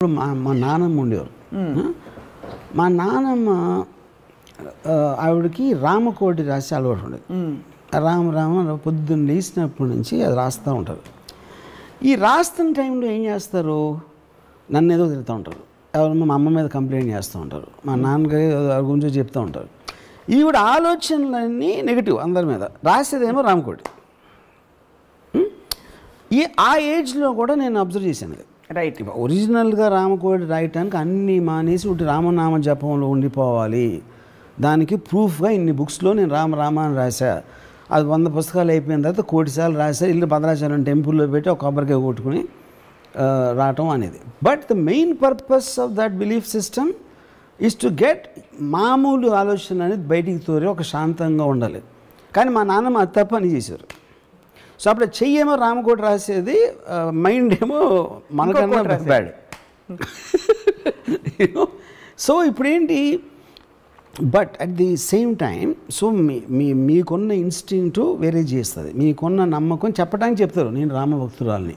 ఇప్పుడు మా నాన్నమ్మ ఉండేవారు. మా నాన్నమ్మ ఆవిడకి రామకోటి రాసి అలవాటు ఉండేది. రామ పొద్దున్న లేచినప్పటి నుంచి అది రాస్తూ ఉంటారు. ఈ రాస్తున్న టైంలో ఏం చేస్తారు, నన్ను ఏదో తిరుగుతూ ఉంటారు, ఎవరు మా అమ్మ మీద కంప్లైంట్ చేస్తూ ఉంటారు, మా నాన్నగారి గురించి చెప్తూ ఉంటారు. ఈవిడ ఆలోచనలన్నీ నెగిటివ్ అందరి మీద, రాసేదేమో రామకోటి. ఆ ఏజ్లో కూడా నేను అబ్జర్వ్ చేశాను. రైట్. ఒరిజినల్గా రామకోటి రాయటానికి అన్నీ మానేసి ఒకటి రామనామ జపంలో ఉండిపోవాలి, దానికి ప్రూఫ్గా ఇన్ని బుక్స్లో నేను రామ అని రాశా, అది 100 పుస్తకాలు అయిపోయిన తర్వాత 1 కోటి సార్లు రాశా, ఇల్లు భద్రాచలం టెంపుల్లో పెట్టి ఒక కొబ్బరికాయ కొట్టుకుని రావటం అనేది. But the main purpose of that belief system is to get మామూలు ఆలోచన అనేది బయటికి తోరి ఒక శాంతంగా ఉండాలి. కానీ మా నాన్నమ్మ అది తప్ప అని చేశారు. సో అప్పుడు చెయ్యేమో రామకోటి రాసేది, మైండ్ ఏమో మనకన్నా బ్యాడ్. సో ఇప్పుడేంటి, but at the same time so మీకున్న ఇన్స్టింక్ట్ వేరే చేస్తుంది, మీకున్న నమ్మకం చెప్పడానికి చెప్తారు, నేను రామభక్తురాలని,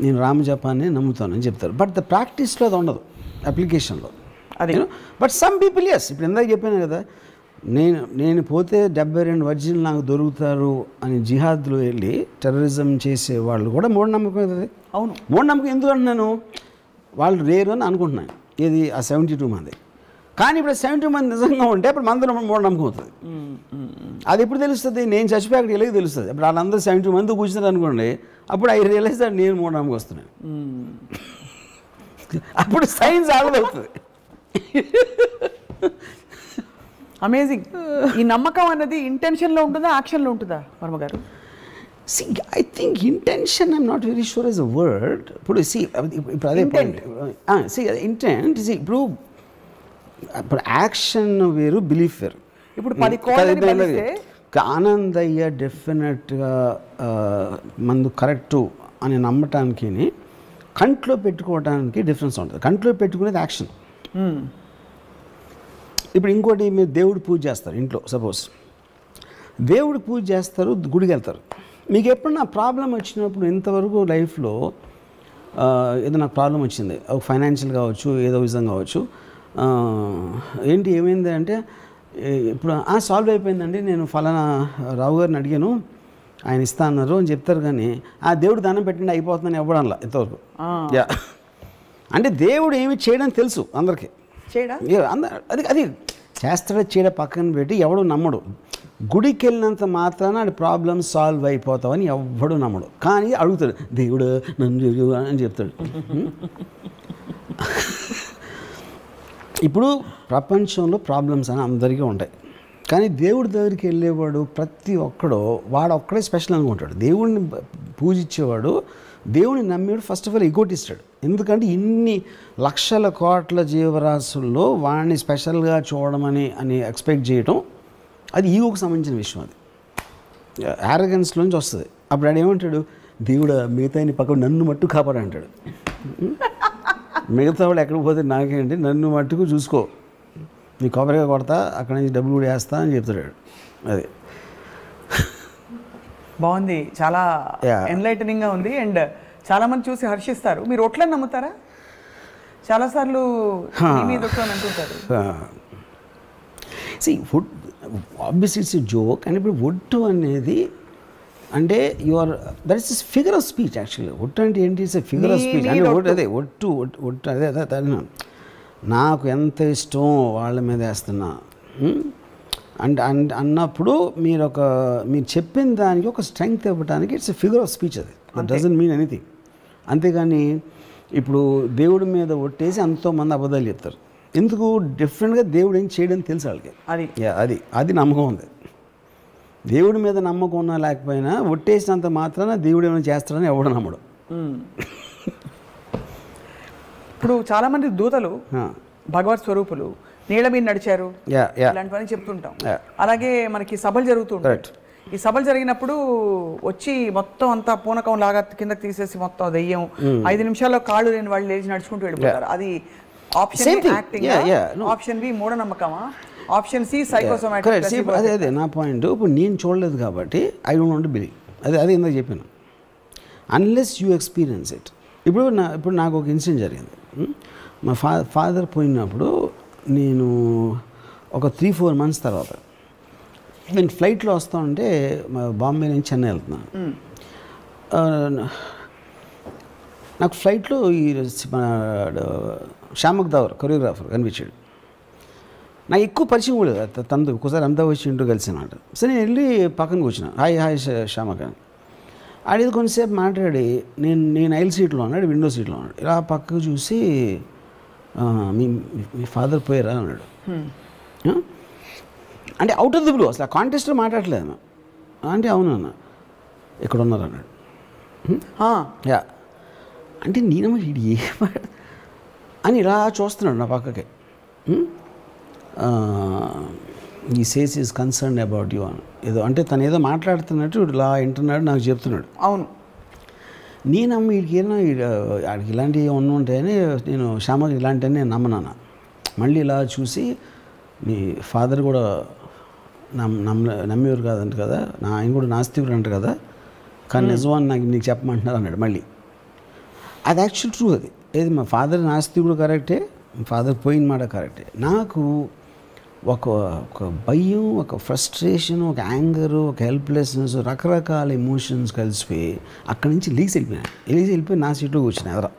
నేను రామజపాన్ని నమ్ముతానని చెప్తారు. బట్ ద ప్రాక్టీస్లో అది ఉండదు, అప్లికేషన్లో. అదే. బట్ సమ్ పీపుల్ ఎస్, ఇప్పుడు ఇందాక చెప్పాను కదా, నేను పోతే 72 వర్జిన్లు నాకు దొరుకుతారు అని జిహాద్లో వెళ్ళి టెర్రరిజం చేసే వాళ్ళు కూడా మూఢనమ్మకం అవుతుంది. అవును, మూఢనమ్మకం ఎందుకు అంటున్నాను, వాళ్ళు రేరు అని అనుకుంటున్నాను. ఇది ఆ 72 మంది, కానీ ఇప్పుడు 72 మంది నిజంగా ఉంటే అప్పుడు మందిలో మూఢనమ్మకం అవుతుంది. అది ఎప్పుడు తెలుస్తుంది, నేను చచ్చిపోయి అక్కడికి వెళ్ళి తెలుస్తుంది. అప్పుడు వాళ్ళందరూ 72 మంది కూర్చున్నారు అనుకోండి, అప్పుడు ఐ రియలైజ్ దట్ నేను మూఢనమ్మకం వస్తున్నాను. అప్పుడు సైన్స్ ఆడదవుతుంది. అమేజింగ్. ఈ నమ్మకం అన్నది ఇంటెన్షన్లో ఉంటుందా, యాక్షన్లో ఉంటుందా వర్మ గారు? See, I think intention, I'm not very sure is a word. ఇప్పుడు అదే పాయింట్. ఇంటెంట్ ఇప్పుడు యాక్షన్ వేరు, బిలీఫ్ వేరు. ఇప్పుడు 10 కోట్ల ఆనందయ్య డెఫినెట్గా మందు కరెక్టు అని నమ్మటానికి కంట్లో పెట్టుకోవడానికి డిఫరెన్స్ ఉంటుంది. కంట్లో పెట్టుకునేది యాక్షన్. ఇప్పుడు ఇంకోటి, మీరు దేవుడు పూజ చేస్తారు ఇంట్లో, సపోజ్ దేవుడు పూజ చేస్తారు, గుడికి వెళ్తారు. మీకు ఎప్పుడన్నా ప్రాబ్లం వచ్చినప్పుడు, ఇంతవరకు లైఫ్లో ఏదైనా ప్రాబ్లం వచ్చింది, ఒక ఫైనాన్షియల్ కావచ్చు, ఏదో విధంగా కావచ్చు, ఏంటి ఏమైంది అంటే, ఇప్పుడు సాల్వ్ అయిపోయిందండి, నేను ఫలానా రావు గారిని అడిగాను, ఆయన ఇస్తా అన్నారు అని చెప్తారు. కానీ ఆ దేవుడు దానం పెట్టండి అయిపోతుందని ఇవ్వడంలా ఇంతవరకు. అంటే దేవుడు ఏమి చేయడం తెలుసు అందరికీ, అది చేస్తాడో చేయడం పక్కన పెట్టి ఎవడు నమ్మడు. గుడికి వెళ్ళినంత మాత్రాన అది ప్రాబ్లం సాల్వ్ అయిపోతావని ఎవడు నమ్మడు. కానీ అడుగుతాడు, దేవుడు నన్ను అని చెప్తాడు. ఇప్పుడు ప్రపంచంలో ప్రాబ్లమ్స్ అని అందరికీ ఉంటాయి, కానీ దేవుడి దగ్గరికి వెళ్ళేవాడు ప్రతి ఒక్కడో వాడు ఒక్కడే స్పెషల్ అనుకుంటాడు. దేవుడిని పూజించేవాడు, దేవుడిని నమ్మేవాడు ఫస్ట్ ఆఫ్ ఆల్ ఎగోటిస్తాడు. ఎందుకంటే ఇన్ని లక్షల కోట్ల జీవరాశుల్లో వాడిని స్పెషల్గా చూడమని ఎక్స్పెక్ట్ చేయటం, అది ఈగోకు సంబంధించిన విషయం. అది యారగెన్స్లోంచి వస్తుంది. అప్పుడు ఆడు ఏమంటాడు, దేవుడు మిగతా పక్కన నన్ను మట్టు కాపాడు అంటాడు. మిగతా వాళ్ళు ఎక్కడికి పోతే నాకేంటి, నన్ను మట్టుకు చూసుకో, నీ కొబ్బరిగా కొడతా, అక్కడి నుంచి డబ్బులు కూడా వేస్తా అని చెప్తాడు. అది బాగుంది, చాలా ఎన్లైటనింగ్గా ఉంది. అండ్ చాలామంది చూసి హర్షిస్తారు. మీరు ఒట్లని నమ్ముతారా? చాలాసార్లు అంటుంటారు. Food obviously it's joke. And ఇప్పుడు ఒట్టు అనేది అంటే that is figure of speech. Actually ఒట్టు అంటే ఏంటి, ఇట్స్ ఫిగర్ ఆఫ్ స్పీచ్. అంటే అదే ఒట్టు అదే నాకు ఎంత ఇష్టం వాళ్ళ మీద వేస్తున్నా అంటే అన్నప్పుడు మీరు చెప్పిన దానికి ఒక స్ట్రెంగ్త్ ఇవ్వడానికి ఇట్స్ ఫిగర్ ఆఫ్ స్పీచ్. అది దట్ డజంట్ మీన్ ఎనీథింగ్. అంతేగాని ఇప్పుడు దేవుడి మీద ఒట్టేసి ఎంతోమంది అబద్ధాలు చెప్తారు. ఎందుకు, డిఫరెంట్గా దేవుడు ఏం చేయడం తెలుసు వాళ్ళకి. అది నమ్మకం ఉంది. దేవుడి మీద నమ్మకం ఉన్నా లేకపోయినా ఒట్టేసినంత మాత్రాన దేవుడు ఏమైనా చేస్తాడని ఎవడు నమ్మడు. ఇప్పుడు చాలామంది దూతలు భగవత్ స్వరూపులు నీళ్ళ మీద నడిచారు ఇలాంటివన్నీ చెప్తుంటాం. అలాగే మనకి సభలు జరుగుతుంటాయి. ఈ సభలు జరిగినప్పుడు వచ్చి మొత్తం అంతా పూనకం లాగా కిందకి తీసేసి మొత్తం దెయ్యం 5 నిమిషాల్లో కాళ్ళు లేని వాళ్ళు లేచి నడుచుకుంటూ వెళ్ళిపోతారు. అది ఆప్షన్ యాక్టింగ్, ఆప్షన్ బి మూఢనమ్మకమా, ఆప్షన్ సి సైకోసోమాటిక్. అదే నా పాయింట్. ఇప్పుడు నేను చూడలేదు కాబట్టి I don't want to believe. అదే ఇందాక చెప్పాను, అన్లెస్ యూ ఎక్స్పీరియన్స్ ఇట్. ఇప్పుడు నాకు ఒక ఇన్సిడెంట్ జరిగింది. మా ఫాదర్ పోయినప్పుడు నేను ఒక 3-4 months తర్వాత నేను ఫ్లైట్లో వస్తూ ఉంటే బాంబే నుంచి చెన్నై వెళ్తున్నాను. నాకు ఫ్లైట్లో ఈ శ్యామక్ దావర్ కొరియోగ్రాఫర్ కనిపించాడు. నాకు ఎక్కువ పరిచయం కూడా లేదు, తనతో ఒకసారి అంతా వచ్చి ఇంటూ కలిసినమాట. సరే నేను వెళ్ళి పక్కన కూర్చున్నాను. హాయ్ శ్యామక్ అని ఆడేది కొంతసేపు మాట్లాడి నేను ఐల్ సీట్లో ఉన్నాడు, విండో సీట్లో ఉన్నాడు. ఇలా పక్కకు చూసి మీ ఫాదర్ పోయారా అన్నాడు. అంటే అవుట్ ఆఫ్ ది బ్లూ, అసలు ఆ కాంటెస్ట్లో మాట్లాడలేదు. అంటే అవును అన్న, ఇక్కడ ఉన్నారు అన్నాడు. యా అంటే నేనేమో ఇది అని ఇలా చూస్తున్నాడు నా పక్కకి. ఈ says is concern about you అని ఏదో అంటే తను ఏదో మాట్లాడుతున్నట్టు ఇలా వింటున్నాడు, నాకు చెప్తున్నాడు. అవును, నేనమ్మ వీడికి ఆడికి ఇలాంటివి ఉంటాయని నేను శ్యామకి ఇలాంటివని నేను నమ్మనాను. మళ్ళీ ఇలా చూసి మీ ఫాదర్ కూడా నమ్మేవారు కాదంట కదా, ఆయన కూడా నాస్తికుడు అంట కదా, కానీ నిజమని నీకు చెప్పమంటున్నారు అన్నాడు మళ్ళీ. అది యాక్చువల్ ట్రూ. అది ఏది మా ఫాదర్ నాస్తికుడు కరెక్టే, మా ఫాదర్ పోయిన మాట కరెక్టే. నాకు ఒక భయం, ఒక ఫ్రస్ట్రేషన్, ఒక యాంగరు, ఒక హెల్ప్లెస్నెస్, రకరకాల ఎమోషన్స్ కలిసిపోయి అక్కడి నుంచి వెళ్ళిపోయి నా సీట్లో కూర్చున్నా ఎదరా.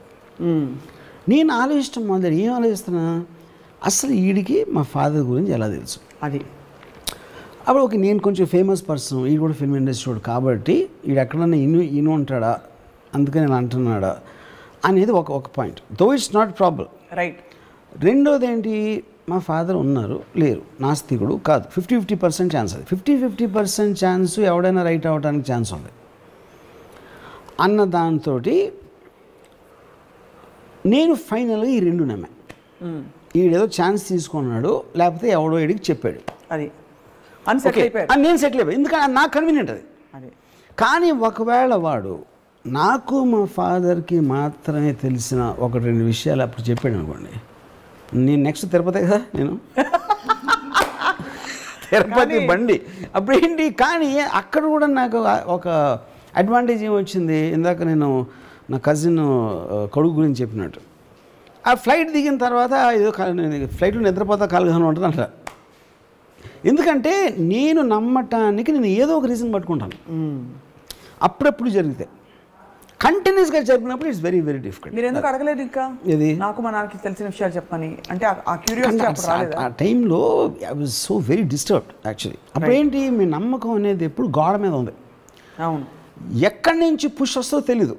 నేను ఆలోచించడం మొదలు ఏం ఆలోచిస్తున్నా, అసలు వీడికి మా ఫాదర్ గురించి ఎలా తెలుసు. అది అప్పుడు ఓకే, నేను కొంచెం ఫేమస్ పర్సన్, వీడు కూడా ఫిల్మ్ ఇండస్ట్రీ కాబట్టి వీడు ఎక్కడన్నా ఇను ఉంటాడా, అందుకని నేను అంటున్నాడా అనేది ఒక point. Though it's not problem, right. రెండోది ఏంటి, మా ఫాదర్ ఉన్నారు లేరు, నాస్తికుడు కాదు, 50-50% ఛాన్స్. అది 50-50% ఛాన్స్ ఎవడైనా రైట్ అవ్వడానికి ఛాన్స్ ఉంది అన్న దాంతో నేను ఫైనల్గా ఈ రెండు నమ్మా. ఈడేదో ఛాన్స్ తీసుకున్నాడు, లేకపోతే ఎవడో వీడికి చెప్పాడు, అది నేను సెటిల్ అయిపోయాను. ఎందుకంటే నాకు కన్వీనియంట్ అది. కానీ ఒకవేళ వాడు నాకు మా ఫాదర్కి మాత్రమే తెలిసిన 1-2 విషయాలు అప్పుడు చెప్పాడు అనుకోండి, నేను నెక్స్ట్ తిరుపతి కదా, నేను తిరుపతి బండి అప్పుడేంటి. కానీ అక్కడ కూడా నాకు ఒక అడ్వాంటేజ్ ఏమొచ్చింది, ఇందాక నేను నా కజిన్ కొడుకు గురించి చెప్పినట్టు, ఆ ఫ్లైట్ దిగిన తర్వాత ఏదో ఫ్లైట్లో నిద్రపోతా కాలుగానే ఉంటుంది అంట. ఎందుకంటే నేను నమ్మటానికి నేను ఏదో ఒక రీజన్ పట్టుకుంటాను. అప్పుడప్పుడు జరిగితే కంటిన్యూస్గా జరిపినప్పుడు ఇట్స్ వెరీ వెరీ డిఫికల్ట్. మీరు ఎందుకు అడగలేదు ఇంకా, ఇది నాకు మా నాన్నకి తెలిసిన విషయాలు చెప్పని, అంటే ఆ క్యూరియాసిటీ అప్పుడు రాలేదు. ఆ టైంలో I was so very disturbed actually. అప్పుడేంటి, మీ నమ్మకం అనేది ఎప్పుడు గోడ మీద ఉంది. అవును, ఎక్కడి నుంచి పుష్ వస్తుందో తెలీదు.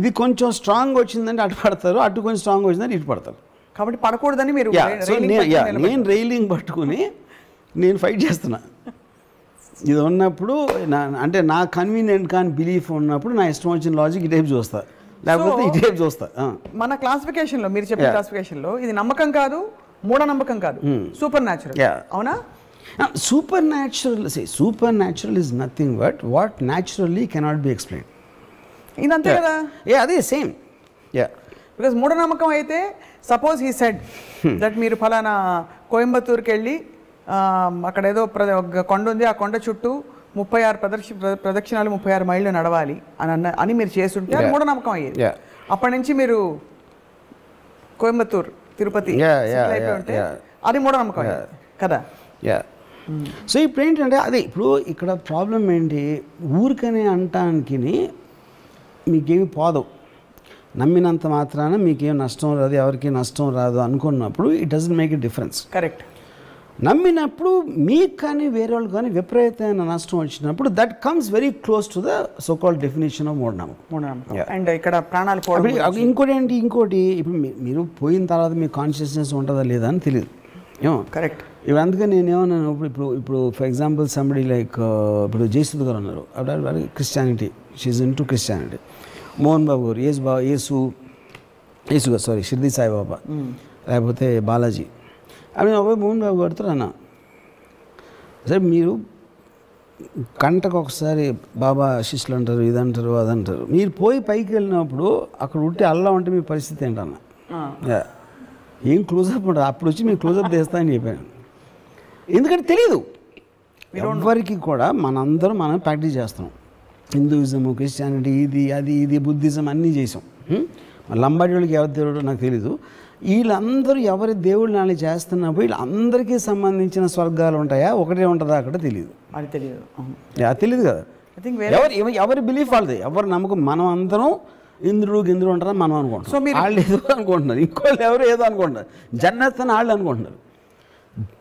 ఇది కొంచెం స్ట్రాంగ్ వచ్చిందంటే అటు పడతారు, అటు కొంచెం స్ట్రాంగ్ వచ్చిందంటే ఇటు పడతారు. కాబట్టి పడకూడదని మీరు నేను రైలింగ్ పట్టుకుని నేను ఫైట్ చేస్తున్నా. ఇది ఉన్నప్పుడు అంటే నా కన్వీనియంట్ కానీ బిలీఫ్ ఉన్నప్పుడు నా ఇష్టం వచ్చిన లాజిక్ ఈ టైప్ చూస్తా, లేకపోతే ఈ టైప్ చూస్తా. మన క్లాసిఫికేషన్లో మీరు చెప్పిన క్లాసిఫికేషన్లో ఇది నమ్మకం కాదు, మూఢనమ్మకం కాదు, సూపర్ న్యాచురల్. అవునా? Supernatural is nothing but what naturally cannot be explain. ఇదంతే కదా. అదే సేమ్. బికాస్ మూఢనమ్మకం అయితే సపోజ్ హీ సెడ్ దట్ మీరు ఫలానా కోయంబత్తూరుకి వెళ్ళి అక్కడ ఏదో కొండ ఉంది, ఆ కొండ చుట్టూ 36 ప్రదక్షిణాలు 36 మైళ్ళు నడవాలి అని మీరు చేస్తుంటే అది మూఢనమ్మకం అయ్యేది. అప్పటి నుంచి మీరు కోయంబత్తూరు, తిరుపతి అయిపోయి ఉంటే అది మూఢనమ్మకం కదా. సో ఇప్పుడు ఏంటంటే అదే ఇప్పుడు ఇక్కడ ప్రాబ్లం ఏంటి, ఊరికనే అంటానికి మీకేమి పోదు, నమ్మినంత మాత్రాన మీకేం నష్టం రాదు, ఎవరికి నష్టం రాదు అనుకున్నప్పుడు it doesn't make a difference. Correct. నమ్మినప్పుడు మీకు కానీ వేరే వాళ్ళు కానీ విపరీతమైన నష్టం వచ్చినప్పుడు that comes very close to the so called definition of మూఢనమ్మకం. అండ్ ఇక్కడ ప్రాణాలు పోవడం. ఇంకోటి ఇప్పుడు మీరు పోయిన తర్వాత మీ కాన్షియస్నెస్ ఉంటుందా లేదా అని తెలియదు. ఏమో కరెక్ట్. ఇప్పుడు అందుకని నేను ఏమన్నాను, ఇప్పుడు ఫర్ ఎగ్జాంపుల్ సంబడి లైక్ ఇప్పుడు జయసుధ గారు ఉన్నారు, అప్పుడు Christianity, she's into Christianity. Mohan Babu గారు యేసు గారు సారీ షిర్దీ సాయిబాబా, లేకపోతే బాలాజీ. అవి మోహన్ బాబు గారితో అన్నా, సరే మీరు గంటకు ఒకసారి బాబా శిష్యులు అంటారు, ఇదంటారు అదంటారు, మీరు పోయి పైకి వెళ్ళినప్పుడు అక్కడ ఉంటే అల్లా ఉంటే మీ పరిస్థితి ఏంటన్నా, ఏం క్లోజప్ ఉంటుంది, అప్పుడు వచ్చి మీరు క్లోజప్ చేస్తానని చెప్పాను. ఎందుకంటే తెలీదు ఎవరికి కూడా, మనం ప్రాక్టీస్ చేస్తున్నాం. హిందూయిజము, క్రిస్టియానిటీ, ఇది బుద్ధిజం అన్నీ చేసాం. లంబాడి వాళ్ళకి ఎవరి దేవుడు నాకు తెలీదు. వీళ్ళందరూ ఎవరి దేవుళ్ళు నాని చేస్తున్నప్పుడు వీళ్ళందరికీ సంబంధించిన స్వర్గాలు ఉంటాయా, ఒకటే ఉంటుందా అక్కడ తెలియదు. అది తెలియదు. అది తెలియదు కదా. ఎవరి బిలీఫ్ వాళ్ళది, ఎవరి నమ్మకం. మనం అందరం ఇంద్రుడు గింద్రుడు ఉంటారని మనం అనుకుంటాం, వాళ్ళు ఏదో అనుకుంటున్నారు, ఇంకోళ్ళు ఎవరు ఏదో అనుకుంటున్నారు. జన్నత్ అని వాళ్ళు అనుకుంటున్నారు.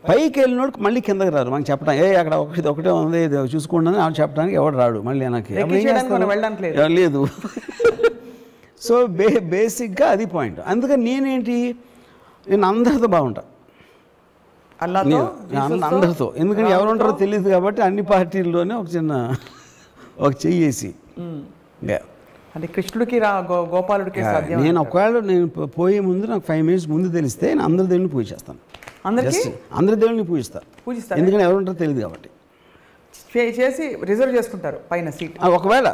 పైకి వెళ్ళినోడు మళ్ళీ కిందకి రారు. మనకి చెప్పడం అక్కడ ఒకటే ఉంది చూసుకోండి అని వాళ్ళు చెప్పడానికి ఎవడు రాడు. మళ్ళీ నాకు లేదు. సో బేసిక్గా అది పాయింట్. అందుకని నేను అందరితో బాగుంటా, అందరితో. ఎందుకంటే ఎవరు ఉంటారో తెలియదు కాబట్టి అన్ని పార్టీల్లోనే ఒక చెయ్యేసి అంటే కృష్ణుడికి గోపాలుడికి నేను ఒకవేళ నేను పోయే ముందు నాకు 5 minutes ముందు తెలిస్తే నేను అందరి దేవుడిని పూజ చేస్తాను. అందరి దేవుడిని పూజిస్తాను. ఎందుకంటే ఎవరు ఉంటారో తెలియదు కాబట్టి చేసి రిజర్వ్ చేసుకుంటారు పైన సీట్ ఒకవేళ.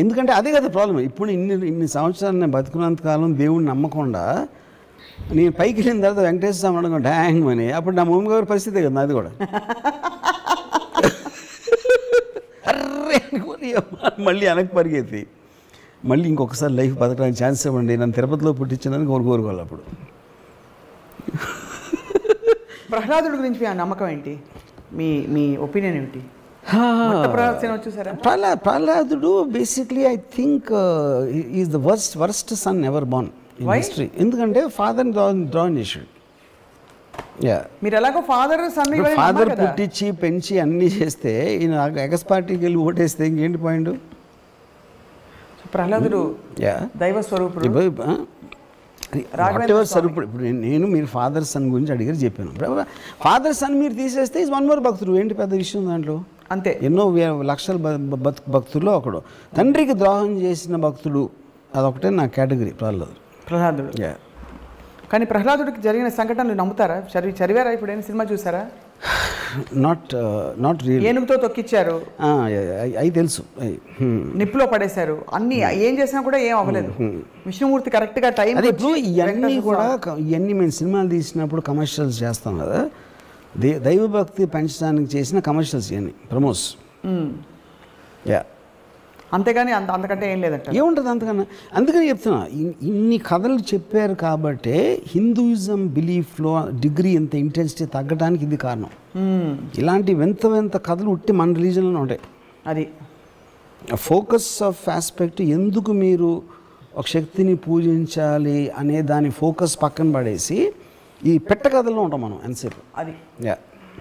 ఎందుకంటే అదే కదా ప్రాబ్లం. ఇప్పుడు ఇన్ని సంవత్సరాలు నేను బతుకున్నంత కాలం దేవుడిని నమ్మకుండా నేను పైకి వెళ్ళిన తర్వాత వెంకటేశ్వర స్వామి అనుకోండి డ్యాంగ్ అని, అప్పుడు నా మమ్మీ గారి పరిస్థితే కదా అది కూడా. అర్రే అనుకోని మళ్ళీ వెనక్కి పరిగెత్తి మళ్ళీ ఇంకొకసారి లైఫ్ బతకడానికి ఛాన్స్ ఇవ్వండి, నన్ను తిరుపతిలో పుట్టించిందని కోరుకోవాలి. అప్పుడు ప్రహ్లాదుడి గురించి ఆ నమ్మకం ఏంటి, మీ ఒపీనియన్ ఏంటి? ప్రహ్లాదుడు basically I think is the worst son ever born in history. ఎందుకంటే ఫాదర్ని డ్రాన్ చేశాడు. మీరు ఎలాగో ఫాదర్ పుట్టించి పెంచి అన్నీ చేస్తే ఈయన ఎగస్ పార్టీకి వెళ్ళి ఓటేస్తే ఇంకేంటి పాయింట్? ప్రహ్లాదుడు దైవ స్వరూపుడు, స్వరూపుడు. ఇప్పుడు నేను మీరు ఫాదర్ సన్ గురించి అడిగారు చెప్పాను. ఫాదర్ సన్ మీరు తీసేస్తే ఈజ్ వన్ మోర్ భక్తుడు. ఏంటి పెద్ద విషయం దాంట్లో? అంతే. ఎన్నో లక్షల భక్తుల్లో ఒకడు. తండ్రికి ద్రోహం చేసిన భక్తుడు అదొకటే నా కేటగిరీ ప్రహ్లాదుడు. కానీ ప్రహ్లాదుడికి జరిగిన సంఘటనలు నమ్ముతారా? చదివారా? ఇప్పుడు ఏమైనా సినిమా చూసారా? Not real. ఏనుగుతో తొక్కిచ్చారు, అవి తెలుసు. నిప్పులో పడేశారు, అన్ని ఏం చేసినా కూడా ఏం అవ్వలేదు. విష్ణుమూర్తి కరెక్ట్గా టైం. ఇవన్నీ కూడా ఇవన్నీ మేము సినిమాలు తీసినప్పుడు కమర్షియల్స్ చేస్తాం కదా, దైవభక్తి పెంచడానికి చేసిన కమర్షియల్స్ ఇవన్నీ ప్రమోస్. అంతేగాని అంతకంటే ఏం లేదంట. ఏముంటుంది అంతకన్నా? అందుకని చెప్తున్నా, ఇన్ని కథలు చెప్పారు కాబట్టే హిందూయిజం బిలీఫ్లో డిగ్రీ ఇంత ఇంటెన్సిటీ తగ్గడానికి ఇది కారణం. ఇలాంటి వింత కథలు ఉట్టి మన రిలీజన్లో ఉంటాయి. అది ఫోకస్ ఆఫ్ ఆస్పెక్ట్. ఎందుకు మీరు ఒక శక్తిని పూజించాలి అనే దాని ఫోకస్ పక్కన పడేసి ఈ పెట్ట కథల్లో ఉంటాం మనం ఎంతసేపు. అది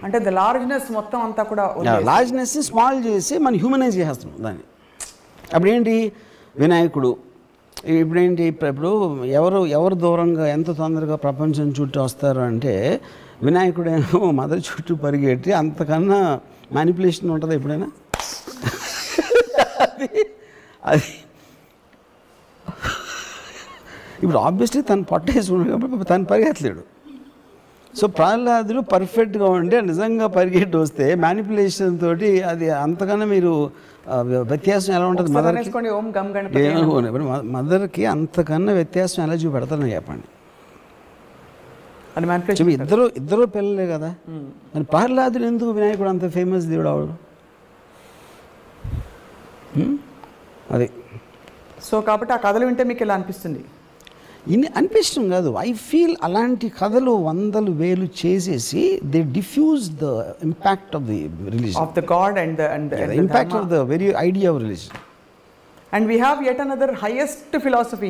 అంటే ద లార్జ్నెస్ మొత్తం అంతా కూడా లార్జ్నెస్ స్మాల్ చేసి మనం హ్యూమనైజ్ చేస్తున్నాం దాన్ని. అప్పుడేంటి వినాయకుడు, ఇప్పుడేంటి ఇప్పుడు ఎవరు దూరంగా ఎంత తొందరగా ప్రపంచం చుట్టూ వస్తారు అంటే వినాయకుడేమో మదర్ చుట్టూ పరిగెట్టి అంతకన్నా మ్యానిపులేషన్ ఉంటుంది ఎప్పుడైనా? అది ఇప్పుడు ఆబ్వియస్లీ తను పట్టేసుకున్నాడు కాబట్టి తను పరిగెత్తలేడు. సో ప్రహ్లాదుడు పర్ఫెక్ట్గా ఉంటే నిజంగా పరిగెట్టి వస్తే మ్యానిపులేషన్ తోటి అది అంతకన్నా మీరు వ్యత్యాసం ఎలా ఉంటుంది? మదర్కి అంతకన్నా వ్యత్యాసం ఎలా చూపెడతారని చెప్పండి. ఇద్దరు పిల్లలే కదా. మరి ప్రహ్లాదుడు ఎందుకు వినాయకుడు అంత ఫేమస్ దేవుడు అవడు? అది. సో కాబట్టి ఆ కథలు వింటే మీకు ఎలా అనిపిస్తుంది? అనిపించడం కాదు, ఐ ఫీల్ అలాంటి కథలు 100,000 చేసేసి they diffuse the impact of the religion, of the god and the impact of the very idea of religion. And we have yet another highest philosophy.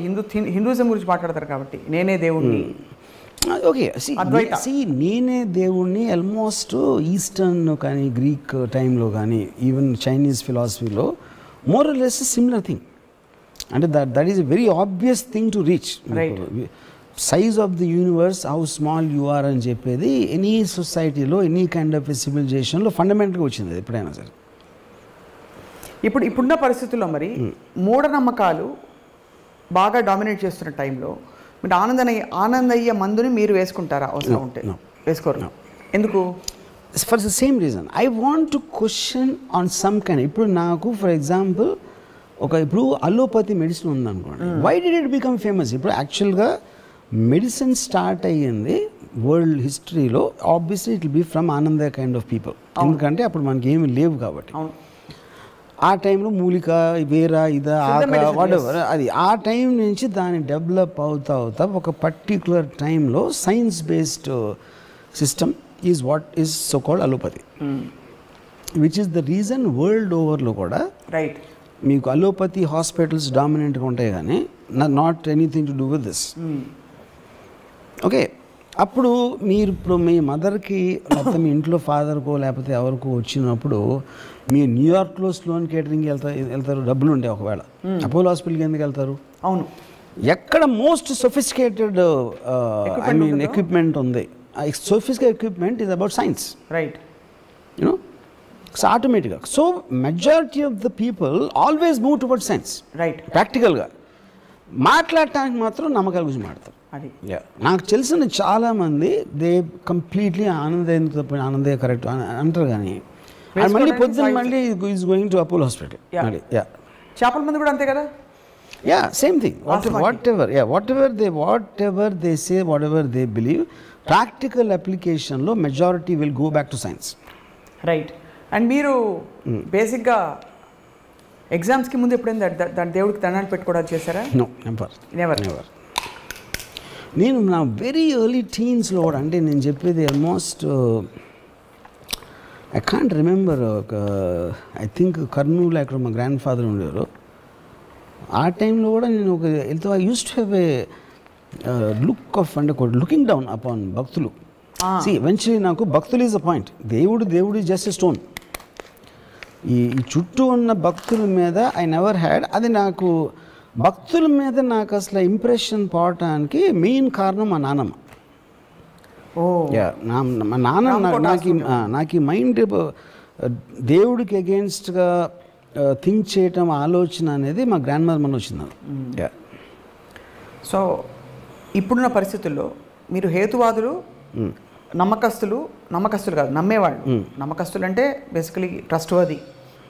Hinduism గురించి మాట్లాడతారు కాబట్టి నేనే దేవుణ్ణి. ఓకే, నేనే దేవుణ్ణి ఆల్మోస్ట్ ఈస్టర్న్ కానీ గ్రీక్ టైంలో కానీ ఈవెన్ చైనీస్ ఫిలాసఫీలో more or less similar thing. అంటే that is a very obvious thing to reach. Size of the universe, how small you are అని చెప్పేది ఎనీ సొసైటీలో ఎనీ కైండ్ ఆఫ్ సివిలైజేషన్లో ఫండమెంటల్గా వచ్చింది ఎప్పుడైనా సరే. ఇప్పుడున్న పరిస్థితుల్లో మరి మూఢనమ్మకాలు బాగా డామినేట్ చేస్తున్న టైంలో మీరు ఆనందయ్య మందుని మీరు వేసుకుంటారా? అవసరం ఉంటే వేసుకోరు. ఎందుకు? For the same reason, I want to question on some kind. ఇప్పుడు నాకు ఫర్ ఎగ్జాంపుల్ ఇప్పుడు అలోపతి మెడిసిన్ ఉందనుకోండి, why did it become famous? ఇప్పుడు యాక్చువల్గా మెడిసిన్ స్టార్ట్ అయ్యింది వరల్డ్ హిస్టరీలో obviously it will be from Anandayya kind of people. ఎందుకంటే అప్పుడు మనకి ఏమి లేవు కాబట్టి. ఆ టైంలో మూలిక వేర ఇదా వాటెవర్ అది ఆ టైం నుంచి దాన్ని డెవలప్ అవుతా ఒక పర్టికులర్ టైంలో science based system is what is so called allopathy, which is the reason world ఓవర్లో కూడా రైట్ మీకు అలోపతి హాస్పిటల్స్ డామినెంట్గా ఉంటాయి కానీ not anything to do with this. Okay, అప్పుడు మీరు ఇప్పుడు మీ మదర్కి లేకపోతే మీ ఇంట్లో ఫాదర్కో లేకపోతే ఎవరికో వచ్చినప్పుడు మీరు న్యూయార్క్లో స్లోన్ కేటరింగ్కి వెళ్తారు, డబ్బులు ఉంటాయి ఒకవేళ, అపోలో హాస్పిటల్కి ఎందుకు వెళ్తారు? అవును, ఎక్కడ most sophisticated I mean equipment ఉంది. Sophisticated equipment is about science, right, you know. So ఆటోమేటిక్గా so majority of the people always move toward science, right. ప్రాక్టికల్గా మాట్లాడటానికి మాత్రం నమ్మకాల గురించి మాట్లాడతారు. అది నాకు తెలిసిన చాలామంది దే కంప్లీట్లీ ఆనందే కరెక్ట్ అంటారు, కానీ మళ్ళీ పొద్దున్న మళ్ళీ is going to Apollo hospital. చేపల మంది కూడా అంతే కదా. Same thing. Whatever they say, whatever they believe, practical అప్లికేషన్లో majority will go back to science. Right. And మీరు బేసిక్గా ఎగ్జామ్స్కి ముందు ఎప్పుడైనా దాని దేవుడికి దండాలు పెట్టుకోవడం చేశారా? No, never. నేను నా వెరీ ఎర్లీ టీన్స్లో కూడా, అంటే నేను చెప్పేది ఆల్మోస్ట్ ఐ కాంట్ రిమెంబర్, ఒక ఐ థింక్ కర్నూలు అక్కడ మా గ్రాండ్ ఫాదర్ ఉండేవారు. ఆ టైంలో కూడా నేను ఒక ఎంతో I use to have a look of, అంటే లుకింగ్ డౌన్ అపాన్ భక్తులు. ఎవెన్చువలీ నాకు భక్తులు ఈజ్ అ పాయింట్, దేవుడు ఈజ్ జస్ట్ ఎ స్టోన్. ఈ చుట్టూ ఉన్న భక్తుల మీద ఐ నెవర్ హ్యాడ్, అది నాకు భక్తుల మీద నాకు అసలు ఇంప్రెషన్ పోవటానికి మెయిన్ కారణం మా నాన్నమ్మ. మా నాన్న నాకు ఈ మైండ్ దేవుడికి అగేన్స్ట్గా థింక్ చేయటం ఆలోచన అనేది మా గ్రాండ్ మదర్ మన వచ్చింది. సో ఇప్పుడున్న పరిస్థితుల్లో మీరు హేతువాదులు, నమ్మకస్తులు కాదు, నమ్మేవాళ్ళు. నమ్మకస్తులు అంటే basically trustworthy,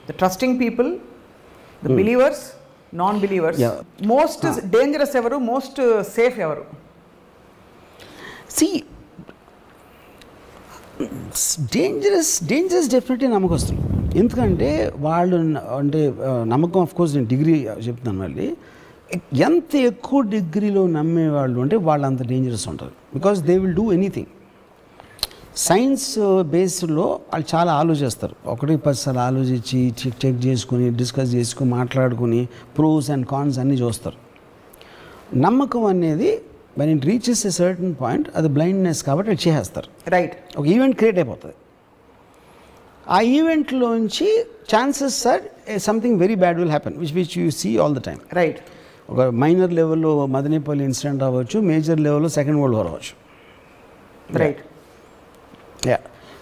the trusting people, the believers, non believers. Most dangerous ఎవరు, మోస్ట్ సేఫ్ ఎవరు? డేంజరస్ డెఫినెట్లీ నమ్మకస్తులు. ఎందుకంటే వాళ్ళు అంటే నమ్మకం, ఆఫ్ కోర్స్ నేను డిగ్రీ చెప్తున్నాను మళ్ళీ, ఎంత ఎక్కువ డిగ్రీలో నమ్మేవాళ్ళు అంటే వాళ్ళు అంత డేంజరస్ ఉంటారు. Because they will do anything. Science బేస్డ్లో వాళ్ళు చాలా ఆలోచిస్తారు, 1-10 సార్లు ఆలోచించి చెక్ చేసుకుని డిస్కస్ చేసుకుని మాట్లాడుకుని ప్రోస్ అండ్ కాన్స్ అన్నీ చూస్తారు. నమ్మకం అనేది when it reaches a certain point, అది బ్లైండ్నెస్ కాబట్టి అది చేసేస్తారు. రైట్. ఒక ఈవెంట్ క్రియేట్ అయిపోతుంది. ఆ ఈవెంట్లోంచి chances are something very bad will happen, which you see all the time. Right. ఒక మైనర్ లెవెల్లో మదనపల్లి ఇన్సిడెంట్ అవ్వచ్చు, మేజర్ లెవెల్లో సెకండ్ వరల్డ్ వార్ అవ్వచ్చు. Right.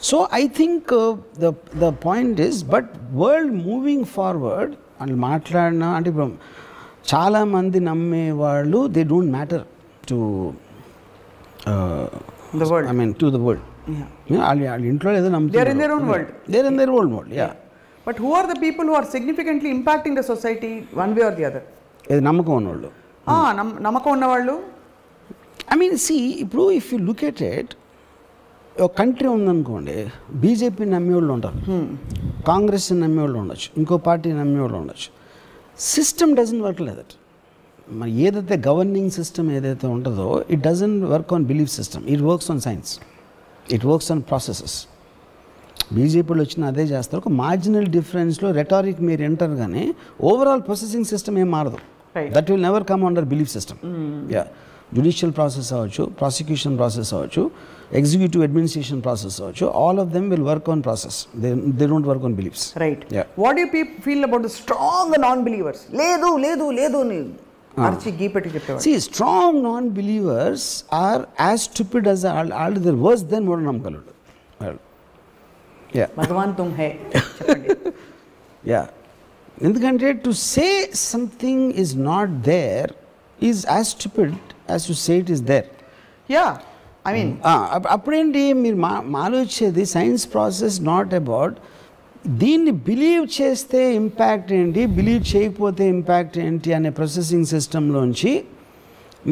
So I think the point is, but world moving forward అని మాట్లాడినా అంటే ఇప్పుడు చాలామంది నమ్మేవాళ్ళు they don't matter to the world. I mean to the world. వాళ్ళ ఇంట్లో ఏదో నమ్ముతారు. They are in their own world. They are in their own world. Yeah. But who are the people who are significantly impacting the society one way or the other? ఏది నమ్మకం ఉన్నవాళ్ళు. నమ్మకం ఉన్నవాళ్ళు. I mean see, ఇప్పుడు if you look at it, ఒక country ఉందనుకోండి, BJP నమ్మేవాళ్ళు ఉంటారు, కాంగ్రెస్ నమ్మేవాళ్ళు ఉండొచ్చు, ఇంకో పార్టీ నమ్మేవాళ్ళు ఉండొచ్చు. System doesn't work like that. మరి ఏదైతే గవర్నింగ్ సిస్టమ్ ఏదైతే ఉంటుందో, it doesn't work on belief system, it works on science, it works on processes. బీజేపీలో వచ్చిన అదే చేస్తారు. ఒక మార్జినల్ డిఫరెన్స్లో రెటారిక్ మీరు ఎంటర్, కానీ ఓవరాల్ ప్రాసెసింగ్ సిస్టమ్ ఏం మారదు. That will never come under belief system. Judicial process అవ్వచ్చు, ప్రాసిక్యూషన్ ప్రాసెస్ అవ్వచ్చు, ఎగ్జిక్యూటివ్ అడ్మినిస్ట్రేషన్ ప్రాసెస్ అవ్వచ్చు, all of them will work on process. They don't work on beliefs. Right. What you feel about the strong non believers? లేదు లేదు లేదు అర్చి గీపెట్టి చెప్పేవారు. See, strong non-believers are as stupid as all the worse than మూఢనమ్మకాలు. భగవాన్ తుమ్ హై చెప్పండి. ఎందుకంటే to say something is not there is as stupid as to say it is there. I mean అప్పుడేంటి మీరు ఆలోచించేది సైన్స్ ప్రాసెస్ నాట్ అబౌట్ దీన్ని believe చేస్తే impact ఏంటి, బిలీవ్ చేయకపోతే ఇంపాక్ట్ ఏంటి అనే ప్రాసెసింగ్ సిస్టంలోంచి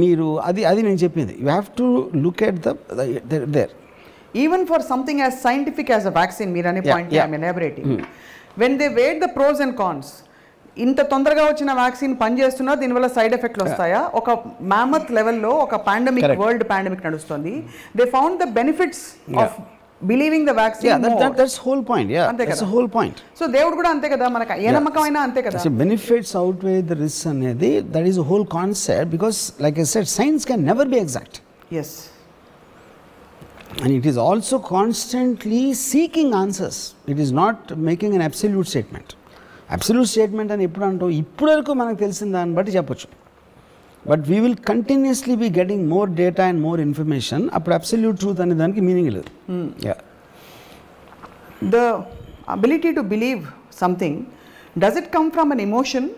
మీరు అది నేను చెప్పింది. You have to look at there. Even for something as scientific as a vaccine, మీరు అనే point I'm elaborating. When they weigh the pros and cons, ఇంత తొందరగా వచ్చిన వ్యాక్సిన్ పనిచేస్తున్నా దీనివల్ల సైడ్ ఎఫెక్ట్లు వస్తాయా, ఒక మ్యామత్ లెవెల్లో ఒక పాండమిక్, వరల్డ్ పాండమిక్ నడుస్తుంది, they found the benefits of believing the vaccine. That's whole point. That's whole point. So దేవుడు కూడా అంతే కదా, మనకు ఏ నమ్మకమైనా అంతే కదా. బెనిఫిట్స్ అవుట్వే ద రిస్క్ అనేది, that is whole concept. Because like I said, science can never be exact. Yes. And it is also constantly seeking answers. It is not making an absolute statement. Absolute statement అని ఎప్పుడు అంటాం, ఇప్పుడు వరకు మనకు తెలిసిన దాన్ని బట్టి చెప్పొచ్చు. But we will continuously be getting more data and more information. అప్పుడు అబ్సల్యూట్ ట్రూత్ అనే దానికి మీనింగ్ లేదు. The ability to believe something, does it come from an emotion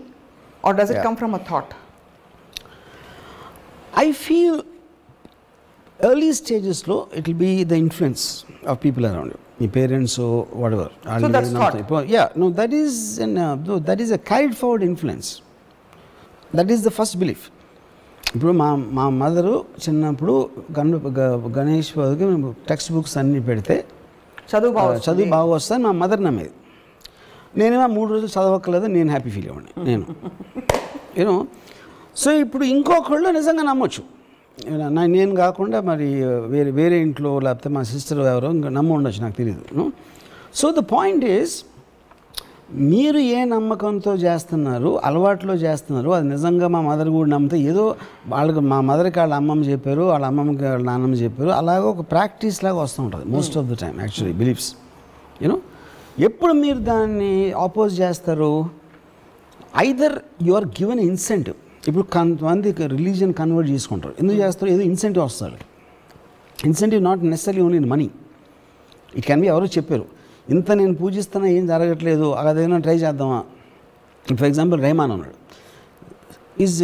or does it come from a thought? I feel early stages lo it will be the influence of people around you, your parents or whatever. So that's thought. No, that is no, that is a carried forward influence. That is the first belief. ఇప్పుడు మా mother చిన్నప్పుడు Ganesh text books అన్నీ పెడితే చదువు బాగా వస్తాను మా mother నమ్మేది. నేనేమో 3 రోజులు చదవక్కలేదు, నేను హ్యాపీ ఫీల్ అవ్వండి నేను యూనో. సో ఇప్పుడు ఇంకొకళ్ళు నిజంగా నమ్మొచ్చు, నేను కాకుండా మరి వేరే ఇంట్లో లేకపోతే మా సిస్టర్ ఎవరో ఇంకా నమ్మ ఉండొచ్చు, నాకు తెలియదు. సో ద పాయింట్ ఈజ్, మీరు ఏ నమ్మకంతో చేస్తున్నారు, అలవాట్లో చేస్తున్నారు, అది నిజంగా మా మదర్ కూడా నమ్మితే ఏదో వాళ్ళకి, మా మదర్కి వాళ్ళ అమ్మమ్మ చెప్పారు, వాళ్ళ అమ్మమ్మకి వాళ్ళ నాన్నమ్మ చెప్పారు, అలాగే ఒక ప్రాక్టీస్ లాగా వస్తూ ఉంటుంది most of the time actually beliefs you know. ఎప్పుడు మీరు దాన్ని ఆపోజ్ చేస్తారు, either you are given incentive. ఇప్పుడు కొంతమంది రిలీజియన్ కన్వర్ట్ చేసుకుంటారు, ఎందుకు చేస్తారు, ఏదో ఇన్సెంటివ్ వస్తుంది. Incentive not necessary only in money, it can be ఎవరో చెప్పారు, ఇంత నేను పూజిస్తున్నా ఏం జరగట్లేదు, అదేదైనా ట్రై చేద్దామా. ఫర్ ఎగ్జాంపుల్ రెహమాన్ ఉన్నాడు, ఈజ్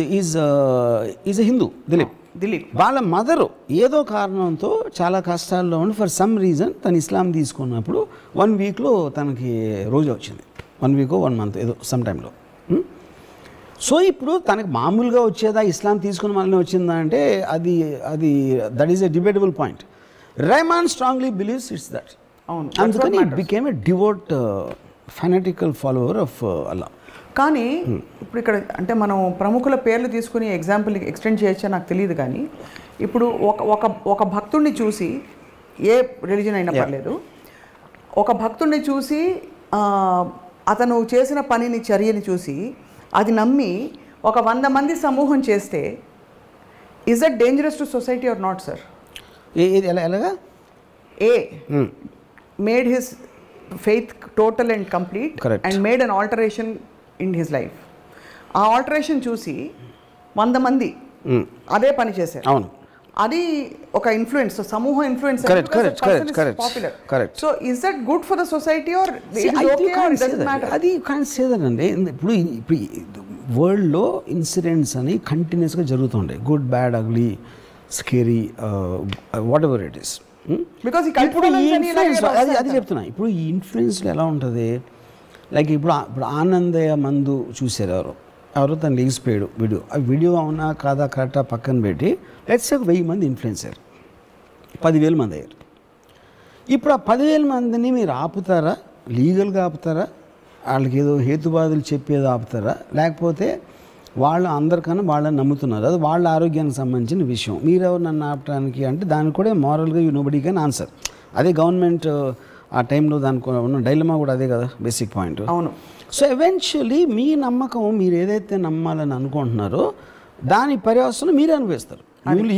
ఎ హిందూ, దిలీప్. వాళ్ళ మదరు ఏదో కారణంతో చాలా కష్టాల్లో ఉండి ఫర్ సమ్ రీజన్ తను ఇస్లాం తీసుకున్నప్పుడు 1 వీక్లో తనకి రోజు వచ్చింది, 1 వీక్ 1 మంత్ ఏదో సమ్ టైంలో. సో ఇప్పుడు తనకు మామూలుగా వచ్చేదా, ఇస్లాం తీసుకున్న మళ్ళీ వచ్చిందా అంటే అది అది that is a debatable point. Rahman strongly believes it's that. అందుకని it became a devout fanatical follower of Allah. కానీ ఇప్పుడు ఇక్కడ అంటే మనం ప్రముఖుల పేర్లు తీసుకుని ఎగ్జాంపుల్ ఎక్స్టెండ్ చేయొచ్చా నాకు తెలియదు, కానీ ఇప్పుడు ఒక భక్తుడిని చూసి, ఏ రిలీజన్ అయినా పర్లేదు, ఒక భక్తుడిని చూసి అతను చేసిన పనిని, చర్యని చూసి అది నమ్మి ఒక 100 మంది సమూహం చేస్తే, is that dangerous to society or not sir? ఎలాగా? ఏ made his faith total and complete and made an alteration in his life. ఆ ఆల్టరేషన్ చూసి 100 మంది అదే పని చేశారు. అవును, అది ఒక ఇన్ఫ్లుయెన్స్, సమూహ influence. So is that good for the society or అది కాంట్ సే దట్ అండి. ఇప్పుడు వరల్డ్లో ఇన్సిడెంట్స్ అని కంటిన్యూస్గా జరుగుతుంటాయి, good, bad, ugly, scary, whatever it is. అది చెప్తున్నా. ఇప్పుడు ఈ ఇన్ఫ్లుయెన్స్లో ఎలా ఉంటుంది, లైక్ ఇప్పుడు ఆనందయ్య మందు చూసారు ఎవరో తను లేచిపోయాడు వీడియో, ఆ వీడియో అవునా కాదా కరెక్టా పక్కన పెట్టి లెట్స్ ఒక 1000 మంది ఇన్ఫ్లుయెన్స్ అయ్యారు, 10,000 మంది అయ్యారు. ఇప్పుడు ఆ 10,000 మందిని మీరు ఆపుతారా, లీగల్గా ఆపుతారా, వాళ్ళకి ఏదో హేతువాదులు చెప్పేదో ఆపుతారా, లేకపోతే వాళ్ళు అందరికన్నా వాళ్ళని నమ్ముతున్నారు, అది వాళ్ళ ఆరోగ్యానికి సంబంధించిన విషయం, మీరెవరు నన్ను ఆపడానికి అంటే దానికి కూడా మారల్గా నోబడీ కెన్ ఆన్సర్. అదే గవర్నమెంట్ ఆ టైంలో దానికి ఉన్న డైలమా కూడా అదే కదా బేసిక్ పాయింట్. అవును. సో ఎవెన్చువలీ మీ నమ్మకం, మీరు ఏదైతే నమ్మాలని అనుకుంటున్నారో దాని పర్యవసనం మీరే అనుభవిస్తారు.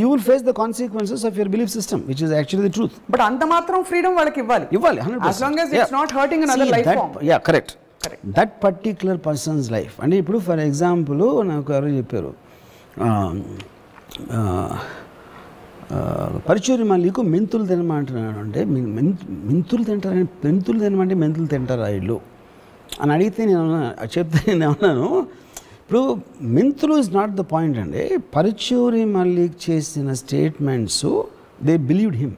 You will face the consequences of your belief system, which is actually the truth. But అంత మాత్రం ఫ్రీడమ్ వాళ్ళకి ఇవ్వాలి 100%. As long as it's not hurting another life form. Yeah, correct. That particular person's life. అంటే ఇప్పుడు for example నాకు ఎవరో చెప్పారు, పరుచూరి మల్లికు మెంతులు తినమంటున్నాడు అంటే, మెంతులు తింటారని, మెంతులు తింటారా ఇల్లు అని అడిగితే నేను అన్నాను, ఇప్పుడు మెంతులు ఇస్ నాట్ ద పాయింట్ అండి. పరుచూరి మల్లిక్ చేసిన statements they believed him.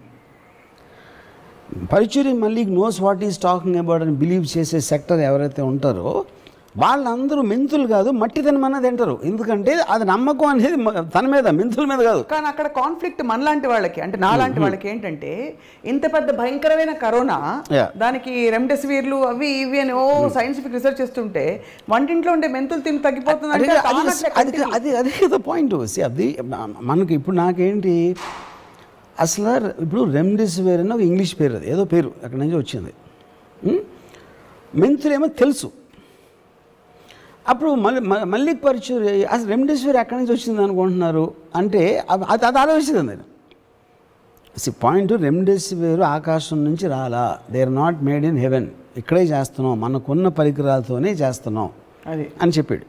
Paruchuri Mallik knows what is talking about అని బిలీవ్ చేసే సెక్టర్ ఎవరైతే ఉంటారో వాళ్ళందరూ మెంతులు కాదు మట్టి తినమన్నది తింటారు, ఎందుకంటే అది నమ్మకం అనేది తన మీద, మెంతుల మీద కాదు. కానీ అక్కడ కాన్ఫ్లిక్ట్ మనలాంటి వాళ్ళకి, అంటే నాలాంటి వాళ్ళకి ఏంటంటే, ఇంత పెద్ద భయంకరమైన కరోనా, దానికి రెమ్డెసివిర్లు అవి ఇవి అని సైంటిఫిక్ రీసెర్చ్ చేస్తుంటే వంటింట్లో ఉండే మెంతులు తిని తగ్గిపోతుంది. అది పాయింట్. అది మనకి ఇప్పుడు నాకేంటి అసలు ఇప్పుడు రెమ్డెసివిర్ అని ఒక ఇంగ్లీష్ పేరు, అది ఏదో పేరు అక్కడి నుంచి వచ్చింది. మెంతులేమో తెలుసు. అప్పుడు మల్లిక్ పర్చూరి అసలు రెమ్డెసివిర్ ఎక్కడి నుంచి వచ్చింది అనుకుంటున్నారు అంటే అది ఆలోచిస్తుంది నేను. పాయింట్, రెమ్డెసివిర్ ఆకాశం నుంచి రాలా, they are not made in heaven, ఇక్కడే చేస్తున్నాం, మనకున్న పరికరాలతోనే చేస్తున్నాం అది అని చెప్పాడు.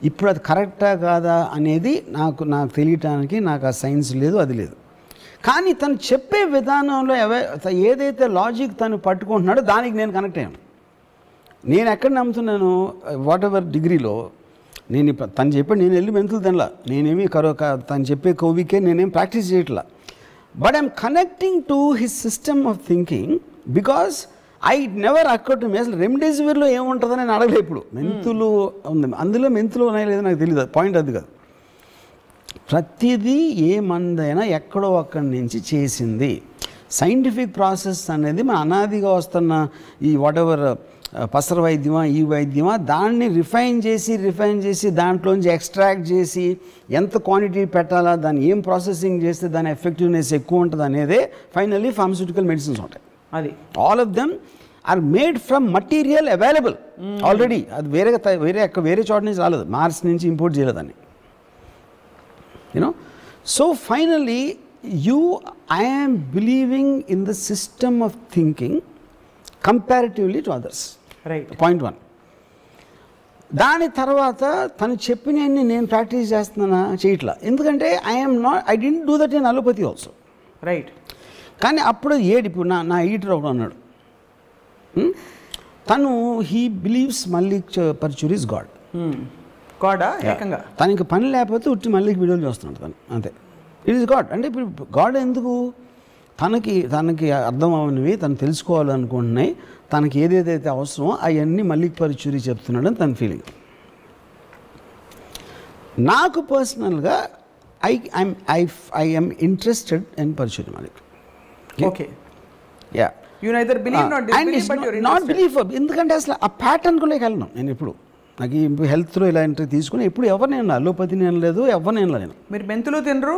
ఇప్పుడు అది కరెక్టా కాదా అనేది నాకు తెలియటానికి నాకు ఆ సైన్స్ లేదు, అది లేదు. కానీ తను చెప్పే విధానంలో ఏదైతే లాజిక్ తను పట్టుకుంటున్నాడో దానికి నేను కనెక్ట్ అయ్యాను. నేను ఎక్కడ నమ్ముతున్నాను, వాట్ ఎవర్ డిగ్రీలో నేను తను చెప్పాడు, నేను వెళ్ళి మెంతులు తినలా, నేనేమి తను చెప్పే కోవికే నేనేం ప్రాక్టీస్ చేయట్లా. But I'm connecting to his system of thinking because I never occur to me. అసలు రెమ్డెసివిర్లో ఏముంటుందని నేను అడగలే ఇప్పుడు. మెంతులు ఉంది, అందులో మెంతులు ఉన్నాయి లేదో నాకు తెలియదు, పాయింట్ అది కాదు. ప్రతిదీ ఏ మందైనా ఎక్కడో అక్కడి నుంచి చేసింది. సైంటిఫిక్ ప్రాసెస్ అనేది మన అనాదిగా వస్తున్న ఈ వాట్ ఎవర్ పసర వైద్యమా ఈ వైద్యమా దాన్ని రిఫైన్ చేసి దాంట్లోంచి ఎక్స్ట్రాక్ట్ చేసి ఎంత క్వాంటిటీ పెట్టాలా, దాన్ని ఏం ప్రాసెసింగ్ చేస్తే దాని ఎఫెక్టివ్నెస్ ఎక్కువ ఉంటుంది అనేదే ఫైనల్లీ ఫార్మస్యూటికల్ మెడిసిన్స్ ఉంటాయి. అది all of them are made from material available already. అది వేరే చోట నుంచి రాలేదు, మార్స్ నుంచి ఇంపోర్ట్ చేయలేదని. You know, so finally I am believing in the system of thinking comparatively to others. Right. Point 1. దాని తర్వాత తను చెప్పినవన్నీ నేను ప్రాక్టీస్ చేస్తున్నానా చేయట్లా, ఎందుకంటే I didn't do that in allopathy also. Right. కానీ అప్పుడు ఇప్పుడు నా ఎడిటర్ ఒకడు అన్నాడు, తను he believes Mallik Parchuri is God. గాడా ఏకంగా తనకి పని లేకపోతే ఉట్టి మల్లిక్ వీడియోలు చూస్తున్నాడు తను, అంతే. It is God. అంటే ఇప్పుడు గాడ్ ఎందుకు, తనకి అర్థం అవనివి తను తెలుసుకోవాలనుకుంటున్నాయి, తనకి ఏదేదైతే అవసరమో అవన్నీ మల్లిక్ పర్చూరి చెప్తున్నాడని తన ఫీలింగ్. నాకు పర్సనల్గా I am interested in Paruchuri Mallik. Okay, yeah, you neither believe not disbelieve but you are not believe. ఎందుకంటే అసలు ఆ ప్యాటర్న్ కూడా వెళ్ళను నేను ఎప్పుడు. నాకు ఈ హెల్త్లో ఇలాంటివి తీసుకుని ఎప్పుడు ఎవరిని నేను అలోపతి నేను లేదు, ఎవరిని నేను. మీరు మెంతులు తినరు?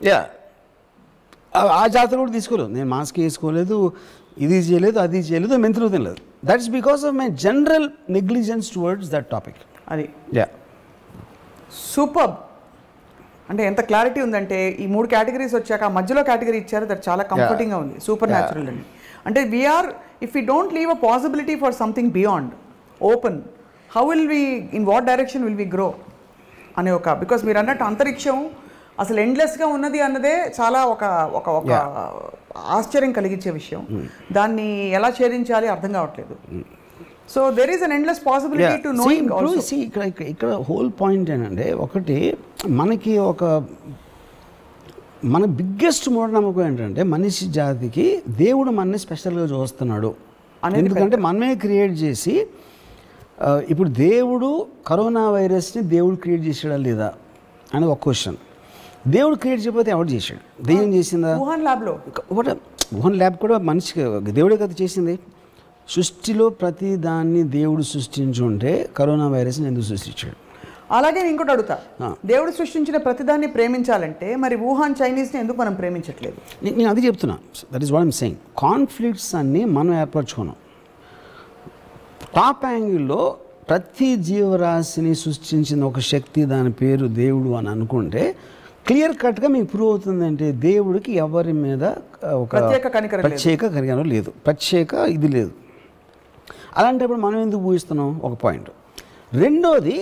యా, ఆ జాతర కూడా తీసుకోలేదు నేను. మాస్క్ వేసుకోలేదు, ఇది చేయలేదు, అది చేయలేదు, మెంతులు తినలేదు. That's because of my general negligence towards that topic. అది యా, సూపర్. అంటే ఎంత క్లారిటీ ఉందంటే ఈ 3 కేటగిరీస్ వచ్చాక ఆ మధ్యలో కేటగిరీ ఇచ్చారు, దట్ చాలా కంఫర్టింగ్గా ఉంది. సూపర్ న్యాచురల్ అండి. అంటే we are if you don't leave a possibility for something beyond open, how will we, in what direction will we grow అనే ఒక, బికాస్ మీరు అన్నట్టు అంతరిక్షం అసలు ఎండ్లెస్గా ఉన్నది అన్నదే చాలా ఒక ఒక ఒక ఆశ్చర్యం కలిగించే విషయం. దాన్ని ఎలా ఛేదించాలి అర్థం కావట్లేదు. So there is an endless possibility to knowing also. ఇక్కడ హోల్ పాయింట్ ఏంటంటే, ఒకటి మనకి మన బిగ్గెస్ట్ మూఢనమ్మకం ఏంటంటే మనిషి జాతికి దేవుడు మనని స్పెషల్గా చూస్తున్నాడు. ఎందుకంటే మనమే క్రియేట్ చేసి, ఇప్పుడు దేవుడు కరోనా వైరస్ని దేవుడు క్రియేట్ చేసాడా లేదా అని ఒక క్వశ్చన్. దేవుడు క్రియేట్ చేయకపోతే ఎవరు చేశాడు? దెయ్యం చేసిందా? వుహాన్ ల్యాబ్లో. వుహాన్ ల్యాబ్ కూడా మనిషికి దేవుడే కదా చేసింది. సృష్టిలో ప్రతి దాన్ని దేవుడు సృష్టించుంటే కరోనా వైరస్ని ఎందుకు సృష్టించాడు? అలాగే నేను ఇంకోటి అడుగుతా, దేవుడు సృష్టించిన ప్రతిదాన్ని ప్రేమించాలంటే మరి వుహాన్ చైనీస్ని ఎందుకు మనం ప్రేమించట్లేదు? నేను అది చెప్తున్నా. That is what I'm saying. Conflicts అన్నీ మనం ఏర్పరచుకున్నాం. టాప్ యాంగిల్లో ప్రతి జీవరాశిని సృష్టించిన ఒక శక్తి, దాని పేరు దేవుడు అని అనుకుంటే క్లియర్ కట్గా మీకు ప్రూవ్ అవుతుందంటే దేవుడికి ఎవరి మీద ఒక ప్రత్యేక కనికరం లేదు, ప్రత్యేక ఇది లేదు. అలాంటప్పుడు మనం ఎందుకు పూజిస్తున్నాం? ఒక పాయింట్. రెండోది,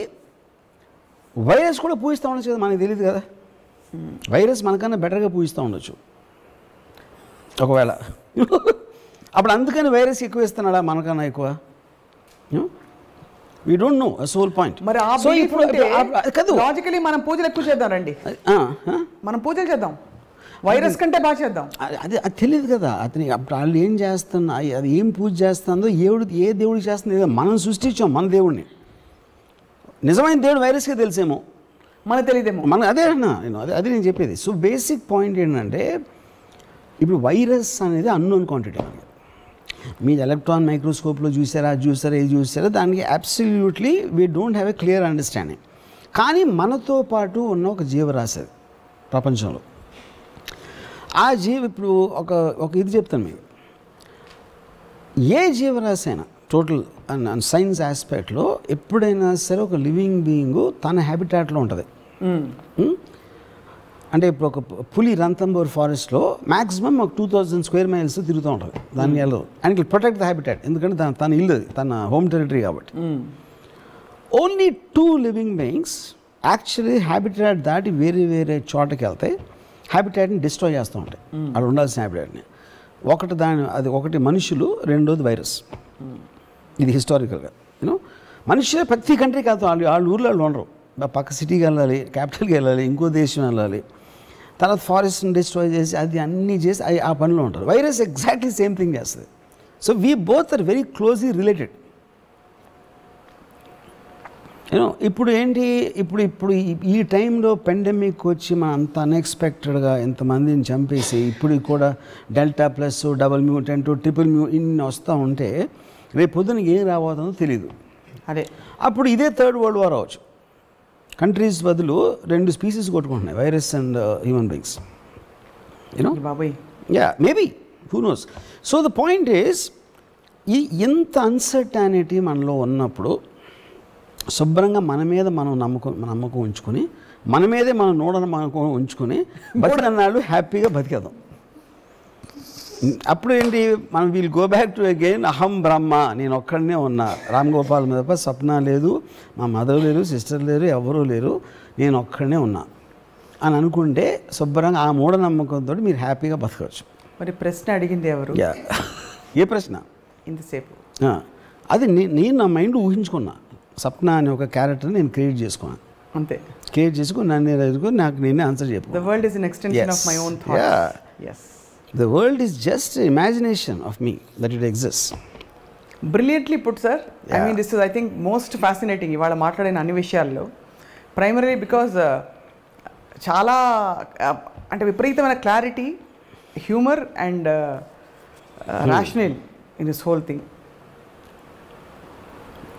వైరస్ కూడా పూజిస్తూ ఉండొచ్చు కదా, మనకు తెలియదు కదా. వైరస్ మనకన్నా బెటర్గా పూజిస్తూ ఉండొచ్చు ఒకవేళ. అప్పుడు అందుకని వైరస్ ఎక్కువ ఇస్తున్నాడా మనకన్నా ఎక్కువ? We don't know. That's the whole point. మరి ఆ బిలీఫ్ ఉంటే లాజికల్లీ మనం పూజలు ఎక్కువ చేద్దాం రండి, మనం పూజలు చేద్దాం, వైరస్ కంటే బాగా చేద్దాం. అది తెలియదు కదా అతనికి. అప్పుడు వాళ్ళు ఏం చేస్తున్నా, అది ఏం పూజ చేస్తుందో, ఏ దేవుడికి చేస్తుంది, మనం సృష్టించాం మన దేవుడిని. నిజమైన దేవుడు వైరస్కే తెలిసేమో, మనకు తెలియదేమో. అదే అన్నా అది నేను చెప్పేది. సో బేసిక్ పాయింట్ ఏంటంటే ఇప్పుడు వైరస్ అనేది అన్నోన్ క్వాంటిటీ. మీరు ఎలక్ట్రాన్ మైక్రోస్కోప్లో చూసారా, ఇది చూసారా, దానికి absolutely we don't have a clear understanding. కానీ మనతో పాటు ఉన్న ఒక జీవరాశి అది ప్రపంచంలో. ఆ ఇప్పుడు ఒక ఇది చెప్తాను మీకు. ఏ జీవరాశి అయినా టోటల్ సైన్స్ ఆస్పెక్ట్లో ఎప్పుడైనా సరే ఒక లివింగ్ బీయింగ్ తన హ్యాబిటాట్లో ఉంటుంది. అంటే ఇప్పుడు ఒక పులి రంతంబోర్ ఫారెస్ట్లో మ్యాక్సిమం ఒక 2000 స్క్వేర్ మైల్స్ తిరుగుతూ ఉంటుంది. దాన్ని వెళ్ళదు and it protect the habitat, ఎందుకంటే తన ఇల్లు అది, తన హోమ్ టెరిటరీ కాబట్టి. Only 2 living beings actually habitat దాటి వేరే వేరే చోటకి వెళ్తాయి, హ్యాబిటాట్ని డిస్ట్రాయ్ చేస్తూ ఉంటాయి, అక్కడ ఉండాల్సిన హ్యాబిటాట్ని. ఒకటి మనుషులు, రెండోది వైరస్. ఇది హిస్టారికల్గా మనుషులే ప్రతి కంట్రీకి వెళ్తాం. వాళ్ళ ఊర్లో వాళ్ళు ఉండరు, పక్క సిటీకి వెళ్ళాలి, క్యాపిటల్కి వెళ్ళాలి, ఇంకో దేశం వెళ్ళాలి, తర్వాత ఫారెస్ట్ని డిస్ట్రాయ్ చేసి అది అన్నీ చేసి ఆ పనిలో ఉంటారు. వైరస్ ఎగ్జాక్ట్లీ సేమ్ థింగ్ చేస్తుంది. So we both are very closely related. ఇప్పుడు ఏంటి, ఇప్పుడు ఈ టైంలో పెండమిక్ వచ్చి మనం అంత అన్ఎక్స్పెక్టెడ్గా ఎంతమందిని చంపేసి ఇప్పుడు కూడా delta plus, double mutant, triple ఇన్ని వస్తూ ఉంటే రేపు పొద్దున ఏం రాబోతుందో తెలియదు. అదే అప్పుడు ఇదే థర్డ్ వరల్డ్ వార్ అవ్వచ్చు. కంట్రీస్ బదులు 2 స్పీసీస్ కొట్టుకుంటున్నాయి, వైరస్ అండ్ హ్యూమన్ బీయింగ్స్. బాబాయ్ maybe, who knows. So the point is, ఎంత అన్సర్టానిటీ మనలో ఉన్నప్పుడు శుభ్రంగా మన మీద మనం నమ్మకం ఉంచుకొని, మన మీదే మనం నమ్మకం ఉంచుకొని బతికన్నాళ్ళు హ్యాపీగా బతికేద్దాం. అప్పుడు ఏంటి, మనం we'll go back to again అహం బ్రహ్మ, నేను ఒక్కడనే ఉన్నా, రామ్ గోపాల్ మీద స్వప్న లేదు, మా మదర్ లేరు, సిస్టర్ లేరు, ఎవరూ లేరు, నేను ఒక్కడనే ఉన్నా అని అనుకుంటే శుభ్రంగా ఆ మూఢనమ్మకంతో మీరు హ్యాపీగా బతకవచ్చు. మరి ప్రశ్న అడిగింది ఎవరు? ఏ ప్రశ్న? ఇంతసేపు అది నేను నా మైండ్ ఊహించుకున్నా. సప్న అనే ఒక క్యారెక్టర్ నేను క్రియేట్ చేసుకున్నాను, అంతే. క్రియేట్ చేసుకుని నన్ను ఎదుర్కొని నాకు నేనే ఆన్సర్ చెప్పాను. The world is an extension of my own thoughts. Yes. The world is just an imagination of me that it exists. Brilliantly put, sir. I mean, this is, I think, most fascinating. ఇవాళ మాట్లాడిన అన్ని విషయాల్లో primary because చాలా అంటే విపరీతమైన clarity, humour and rational in this whole thing.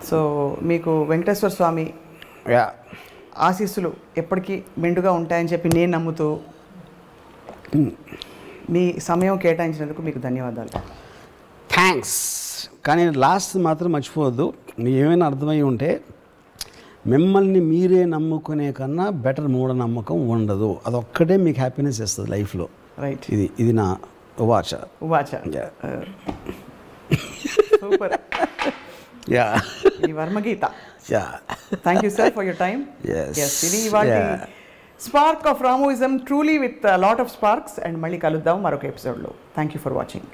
So మీకు వెంకటేశ్వర స్వామి ఆశీస్సులు ఎప్పటికీ మెండుగా ఉంటాయని చెప్పి నేను నమ్ముతూ మీ సమయం కేటాయించినందుకు మీకు ధన్యవాదాలు. థ్యాంక్స్. కానీ లాస్ట్ మాత్రం మర్చిపోవద్దు, మీకు ఏమైనా అర్థమై ఉంటే మిమ్మల్ని మీరే నమ్ముకునే కన్నా బెటర్ మూఢనమ్మకం ఉండదు. అదొక్కటే మీకు హ్యాపీనెస్ ఇస్తుంది లైఫ్లో. రైట్. ఇది నా ఉవాచ. సూపర్. ఈ వర్మగీత. Thank you sir for your time. ఇది ఇవాళ spark of Ramoism, truly with lot of sparks. And మళ్ళీ కలుద్దాం మరొక ఎపిసోడ్లో. Thank you for watching.